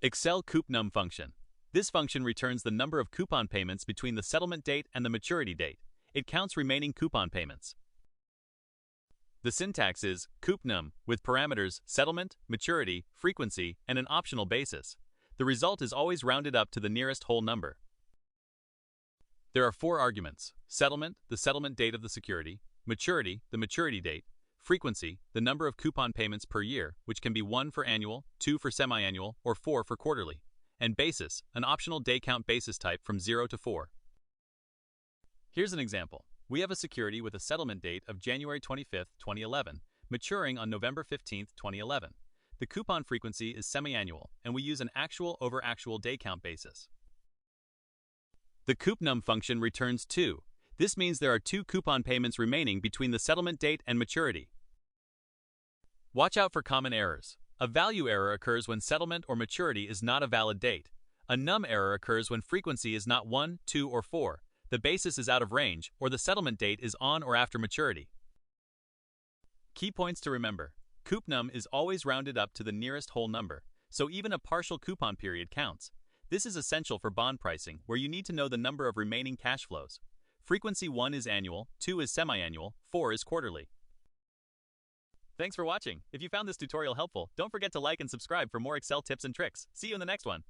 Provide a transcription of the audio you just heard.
Excel COUPNUM function. This function returns the number of coupon payments between the settlement date and the maturity date. It counts remaining coupon payments. The syntax is COUPNUM with parameters settlement, maturity, frequency, and an optional basis. The result is always rounded up to the nearest whole number. There are 4 arguments: settlement, the settlement date of the security; maturity, the maturity date; frequency, the number of coupon payments per year, which can be 1 for annual, 2 for semi-annual, or 4 for quarterly; and basis, an optional day count basis type from 0 to 4. Here's an example. We have a security with a settlement date of January 25, 2011, maturing on November 15, 2011. The coupon frequency is semi-annual, and we use an actual over actual day count basis. The COUPNUM function returns 2. This means there are 2 coupon payments remaining between the settlement date and maturity. Watch out for common errors. A value error occurs when settlement or maturity is not a valid date. A num error occurs when frequency is not 1, 2, or 4, the basis is out of range, or the settlement date is on or after maturity. Key points to remember. COUPNUM is always rounded up to the nearest whole number, so even a partial coupon period counts. This is essential for bond pricing, where you need to know the number of remaining cash flows. Frequency 1 is annual, 2 is semi-annual, 4 is quarterly. Thanks for watching. If you found this tutorial helpful, don't forget to like and subscribe for more Excel tips and tricks. See you in the next one.